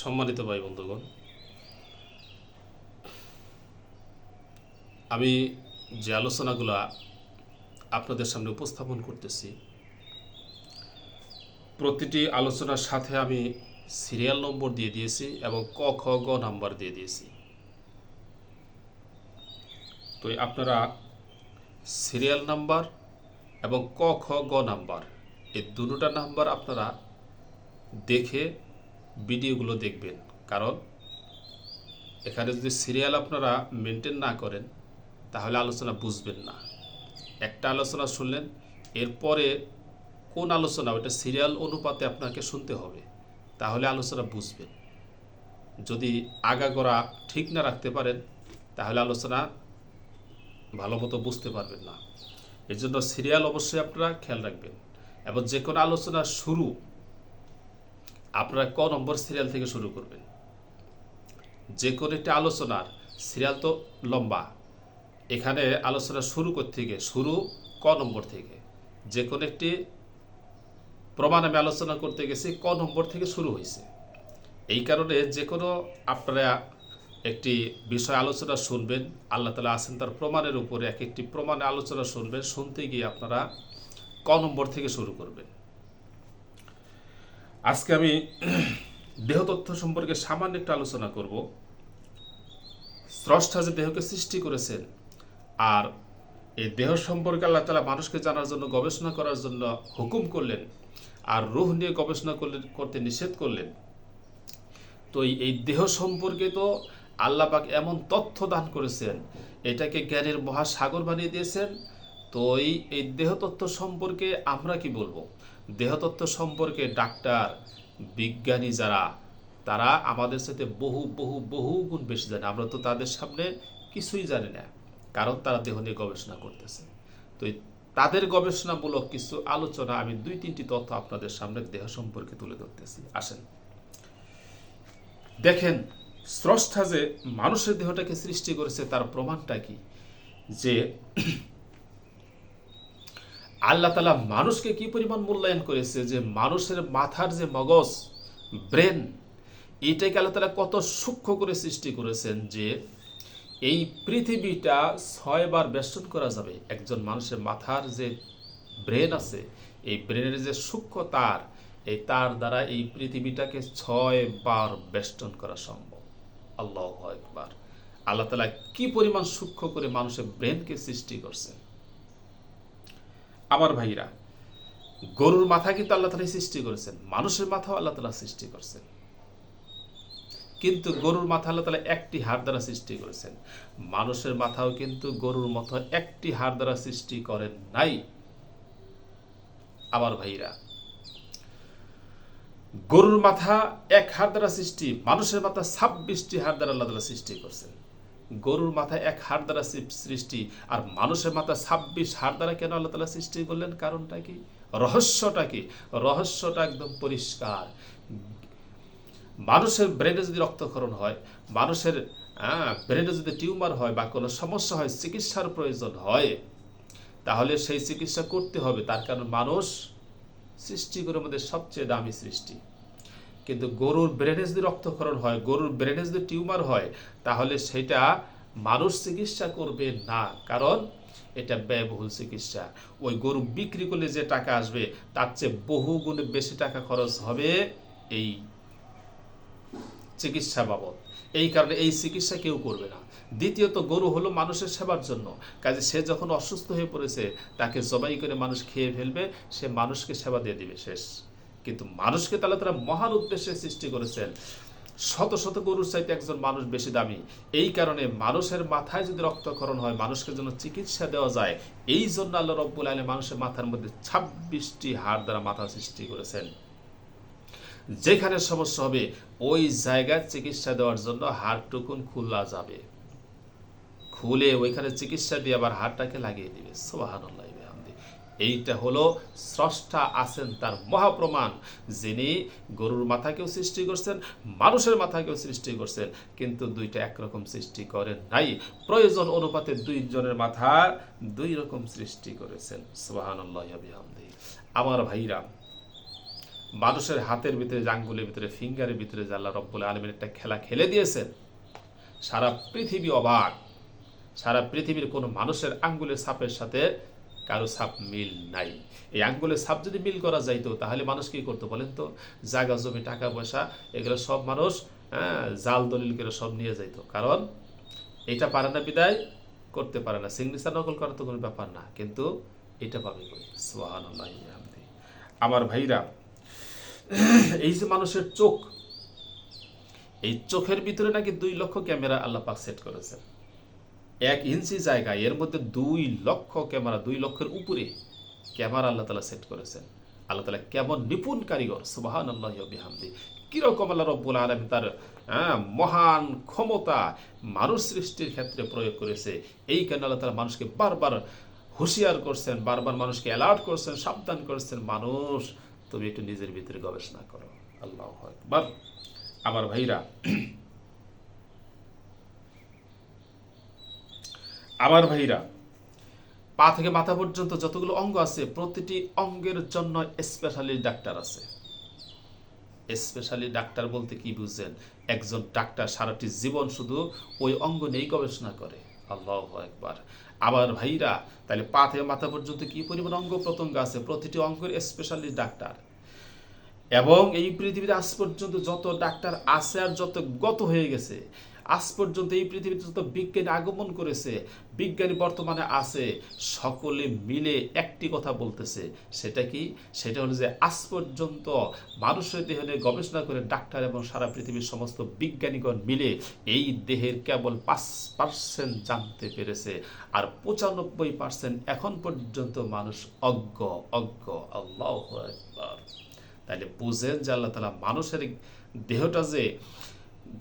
সম্মানিত ভাই বন্ধুগণ, আমি যে আলোচনাগুলো আপনাদের সামনে উপস্থাপন করতেছি, প্রতিটি আলোচনার সাথে আমি সিরিয়াল নম্বর দিয়ে দিয়েছি এবং ক খ গ নাম্বার দিয়ে দিয়েছি। তো আপনারা সিরিয়াল নাম্বার এবং ক খ গ নাম্বার এই দুটোটা নাম্বার আপনারা দেখে ভিডিওগুলো দেখবেন। কারণ এখানে যদি সিরিয়াল আপনারা মেনটেন না করেন তাহলে আলোচনা বুঝবেন না। একটা আলোচনা শুনলেন, এরপরে কোন আলোচনা ওটা সিরিয়াল অনুপাতে আপনাকে শুনতে হবে, তাহলে আলোচনা বুঝবেন। যদি আগাগোড়া ঠিক না রাখতে পারেন তাহলে আলোচনা ভালো মতো বুঝতে পারবেন না। এর জন্য সিরিয়াল অবশ্যই আপনারা খেয়াল রাখবেন। এবং যে কোনো আলোচনা শুরু আপনারা ক নম্বর সিরিয়াল থেকে শুরু করবেন। যে কোনো একটি আলোচনার সিরিয়াল তো লম্বা, এখানে আলোচনা শুরু করতে গিয়ে শুরু ক নম্বর থেকে। যে কোনো একটি প্রমাণ আমি আলোচনা করতে গেছি ক নম্বর থেকে শুরু হয়েছে। এই কারণে যে কোনো আপনারা একটি বিষয় আলোচনা শুনবেন, আল্লাহ তাআলা আছেন তার প্রমাণের উপরে, এক একটি প্রমাণে আলোচনা শুনবেন, শুনতে গিয়ে আপনারা ক নম্বর থেকে শুরু করবেন। আজকে আমি দেহতত্ত্ব সম্পর্কে সামান্য একটু আলোচনা করব। স্রষ্টা যে দেহকে সৃষ্টি করেছেন, আর এই দেহ সম্পর্কে আল্লাহ তাআলা মানুষকে জানার জন্য, গবেষণা করার জন্য হুকুম করলেন, আর রূহ নিয়ে গবেষণা করতে নিষেধ করলেন। তো এই দেহ সম্পর্কে তো আল্লাহ পাক এমন তথ্য দান করেছেন, এটাকে জ্ঞানের মহাসাগর বানিয়ে দিয়েছেন। তো এই দেহতত্ত্ব সম্পর্কে আমরা কি বলবো? দেহতত্ত্ব সম্পর্কে ডাক্তার, বিজ্ঞানী যারা, তারা আমাদের সাথে বহু বহু বহু গুণ বেশি জানে। আমরা তো তাদের সামনে কিছুই জানি না, কারণ তারা দেহ নিয়ে গবেষণা করতেছে। তো তাদের গবেষণামূলক কিছু আলোচনা আমি 2-3টি তথ্য আপনাদের সামনে দেহ সম্পর্কে তুলে ধরতেছি। আসেন দেখেন, স্রষ্টা যে মানুষের দেহটাকে সৃষ্টি করেছে তার প্রমাণটা কি? যে আল্লাহ তাআলা মানুষকে কি পরিমাণ মূল্যায়ন করেছে, যে মানুষের মাথার যে মগজ, ব্রেন, এটাকে আল্লাহ তাআলা কত সূক্ষ্ম করে সৃষ্টি করেছেন যে এই পৃথিবীটা 6 বার বেষ্টন করা যাবে। একজন মানুষের মাথার যে ব্রেন আছে, এই ব্রেনের যে সূক্ষ্ম তার, এই তার দ্বারা এই পৃথিবীটাকে 6 বার বেষ্টন করা সম্ভব। আল্লাহু আকবার। আল্লাহ তাআলা কি পরিমাণ সূক্ষ্ম করে মানুষের ব্রেনকে সৃষ্টি করছেন। আমার ভাইরা, গরুর মাথা কিন্তু আল্লাহ তাআলা সৃষ্টি করেছেন, মানুষের মাথাও আল্লাহ তাআলা সৃষ্টি করছেন। কিন্তু গরুর মাথা আল্লাহ তাআলা একটি হাড় দ্বারা সৃষ্টি করেছেন। মানুষের মাথাও কিন্তু গরুর মতো একটি হাড় দ্বারা সৃষ্টি করেন নাই। আমার ভাইরা, গরুর মাথা এক হাড় দ্বারা সৃষ্টি, মানুষের মাথা 26টি হাড় দ্বারা আল্লাহ তাআলা সৃষ্টি করছেন। গরুর মাথা এক হাড় দ্বারা সৃষ্টি, আর মানুষের মাথা 26 হাড় দ্বারা কেন আল্লাহ তাআলা সৃষ্টি করলেন? কারণটা কি? রহস্যটা কি? রহস্যটা একদম পরিষ্কার। মানুষের ব্রেনে যদি রক্তক্ষরণ হয়, মানুষের ব্রেনে যদি টিউমার হয় বা কোনো সমস্যা হয়, চিকিৎসার প্রয়োজন হয়, তাহলে সেই চিকিৎসা করতে হবে। তার কারণ মানুষ সৃষ্টিগুলোর মধ্যে সবচেয়ে দামি সৃষ্টি। কিন্তু গরুর ব্রেনে যদি রক্তক্ষরণ হয়, গরুর ব্রেনে যদি টিউমার হয়, তাহলে সেটা মানুষ চিকিৎসা করবে না, কারণ এটা ব্যয়বহুল চিকিৎসা। ওই গরু বিক্রি করলে যে টাকা আসবে তার চেয়ে বহু গুণে বেশি টাকা খরচ হবে এই চিকিৎসা বাবদ। এই কারণে এই চিকিৎসা কেউ করবে না। দ্বিতীয়ত, গরু হলো মানুষের সেবার জন্য, কাজে সে যখন অসুস্থ হয়ে পড়েছে তাকে জবাই করে মানুষ খেয়ে ফেলবে, সে মানুষকে সেবা দিয়ে দিবে, শেষ। কিন্তু মানুষকে তাহলে তারা মহান উদ্দেশ্যে সৃষ্টি করেছেন। শত শত গরুর চাইতে একজন মানুষ বেশি দামি। এই কারণে মানুষের মাথায় যদি রক্তক্ষরণ হয়, মানুষকে যেন চিকিৎসা দেওয়া যায়, এই জন্য আল্লাহ রব্বুল আলামিন মানুষের মাথার মধ্যে 26টি হাড় দ্বারা মাথা সৃষ্টি করেছেন। যেখানে সমস্যা হবে ওই জায়গায় চিকিৎসা দেওয়ার জন্য হাড়টুকুন খোলা যাবে, খুলে ওইখানে চিকিৎসা দিয়ে আবার হাড়টাকে লাগিয়ে দিবে। সুবহানাল্লাহ। এইটা হলো স্রষ্টা আছেন তার মহাপ্রমাণ, যিনি গরুর মাথাকেও সৃষ্টি করছেন, মানুষের মাথাকেও সৃষ্টি করছেন, কিন্তু দুইটা একরকম সৃষ্টি করেন নাই। প্রয়োজন অনুপাতে দুইজনের মাথা দুই রকম সৃষ্টি করেছেন। সুবহানাল্লাহ বিহামদিহি। আমার ভাইরা, মানুষের হাতের ভিতরে, আঙ্গুলের ভিতরে, ফিঙ্গারের ভিতরে যে আল্লাহ রব্বুল আলামিন একটা খেলা খেলে দিয়েছেন, সারা পৃথিবী অবাক। সারা পৃথিবীর কোনো মানুষের আঙ্গুলের ছাপের সাথে কারো ছাপ মিল নাই। এই আঙ্গুলের ছাপ যদি মিল করা যাইতো তাহলে মানুষ কি করতো বলেন তো? জায়গা জমি, টাকা পয়সা, এগুলো সব মানুষ জাল দলিল করে সব নিয়ে যাইতো। কারণ এটা পারে না বিদায় করতে পারে না। সিগনেচার নকল করা তো কোনো ব্যাপার না, কিন্তু এটা পাবে কই? সুবহানাল্লাহ। আমার ভাইরা, এই যে মানুষের চোখ, এই চোখের ভিতরে নাকি 2 লক্ষ ক্যামেরা আল্লাহ পাক সেট করেছেন। 1 ইঞ্চি জায়গায় এর মধ্যে 2 লক্ষ ক্যামেরা, 2 লক্ষের উপরে ক্যামেরা আল্লাহ তাআলা সেট করেছেন। আল্লাহ তাআলা কেমন নিপুণ কারিগর, সুবহানাল্লাহি ওয়া বিহামদি। কিরকম আল্লাহ রব্বুল আলামিন তার মহান ক্ষমতা মানুষ সৃষ্টির ক্ষেত্রে প্রয়োগ করেছে। এই কারণে আল্লাহ তাআলা মানুষকে বারবার হুঁশিয়ার করছেন, বারবার মানুষকে অ্যালার্ট করছেন, সাবধান করছেন, মানুষ তুমি একটু নিজের ভিতরে গবেষণা করো। আল্লাহু আকবার। আমার ভাইরা, আমার ভাইরা, পা থেকে মাথা পর্যন্ত যতগুলো অঙ্গ আছে, প্রতিটি অঙ্গের জন্য স্পেশালি ডাক্তার আছে। স্পেশালি ডাক্তার বলতে কি বুঝছেন? একজন ডাক্তার সারাটি জীবন শুধু ওই অঙ্গ নিয়েই গবেষণা করে। আল্লাহু আকবার। আবার ভাইরা, তাহলে পা থেকে মাথা পর্যন্ত কি পরিমাণ অঙ্গ প্রত্যঙ্গ আছে, প্রতিটি অঙ্গের স্পেশালি ডাক্তার। এবং এই পৃথিবীতে আজ পর্যন্ত যত ডাক্তার আছে আর যত গত হয়ে গেছে, আজ পর্যন্ত এই পৃথিবীতে যত বিজ্ঞানী আগমন করেছে, বিজ্ঞানী বর্তমানে আছে, সকলে মিলে একটি কথা বলতেছে। সেটা কি? সেটা হলো যে আজ পর্যন্ত মানুষের দেহ নিয়ে গবেষণা করে ডাক্তার এবং সারা পৃথিবীর সমস্ত বিজ্ঞানীগণ মিলে এই দেহের কেবল 5% জানতে পেরেছে, আর 95% এখন পর্যন্ত মানুষ অজ্ঞ। আল্লাহু আকবার। তাহলে বুঝেন যে আল্লাহ তাআলা মানুষের দেহটা যে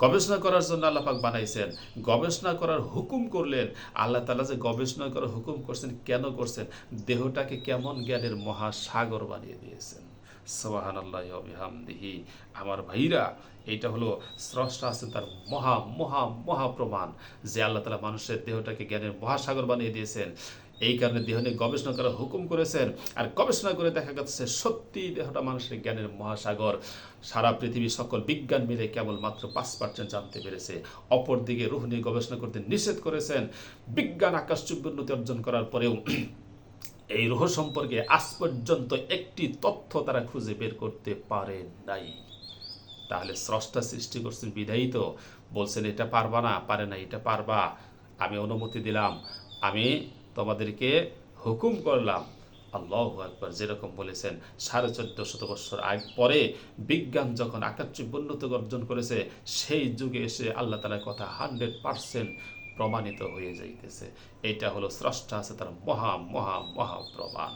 গবেষণা করার জন্য আল্লাহ পাক বানাইছেন, গবেষণা করার হুকুম করলেন। আল্লাহ তাআলা যে গবেষণা করার হুকুম করছেন, কেন করছেন? দেহটাকে কেমন জ্ঞানের মহাসাগর বানিয়ে দিয়েছেন। সুবহানাল্লাহি ওয়া বিহামদিহি। আমার ভাইরা, এইটা হলো স্রষ্টা আছেন তার মহা মহা মহা প্রমাণ যে আল্লাহ তাআলা মানুষের দেহটাকে জ্ঞানের মহাসাগর বানিয়ে দিয়েছেন। এই কারণে দেহ নিয়ে গবেষণা করার হুকুম করেছেন। আর গবেষণা করে দেখা যাচ্ছে সত্যি দেহটা মানুষের জ্ঞানের মহাসাগর। সারা পৃথিবীর সকল বিজ্ঞান মিলে কেবলমাত্র 5% জানতে পেরেছে। অপরদিকে রূহ নিয়ে গবেষণা করতে নিষেধ করেছেন। বিজ্ঞান আকাশচুম্বী উন্নতি অর্জন করার পরেও এই রূহ সম্পর্কে আজ পর্যন্ত একটি তথ্য তারা খুঁজে বের করতে পারে নাই। তাহলে স্রষ্টা সৃষ্টি করছেন বিধায়ী তো বলছেন এটা পারবা না, পারে না, এটা পারবা, আমি অনুমতি দিলাম, আমি তোমাদেরকে হুকুম করলাম। আল্লাহু আকবার। যেরকম বলেছেন 1450 বছর পরে বিজ্ঞান যখন আকাশচুম্বী উন্নতি অর্জন করেছে, সেই যুগে এসে আল্লাহ তাআলার কথা 100% প্রমাণিত হয়ে যাইতেছে। এটা হলো স্রষ্টা আছে তার মহা মহা মহা প্রমাণ।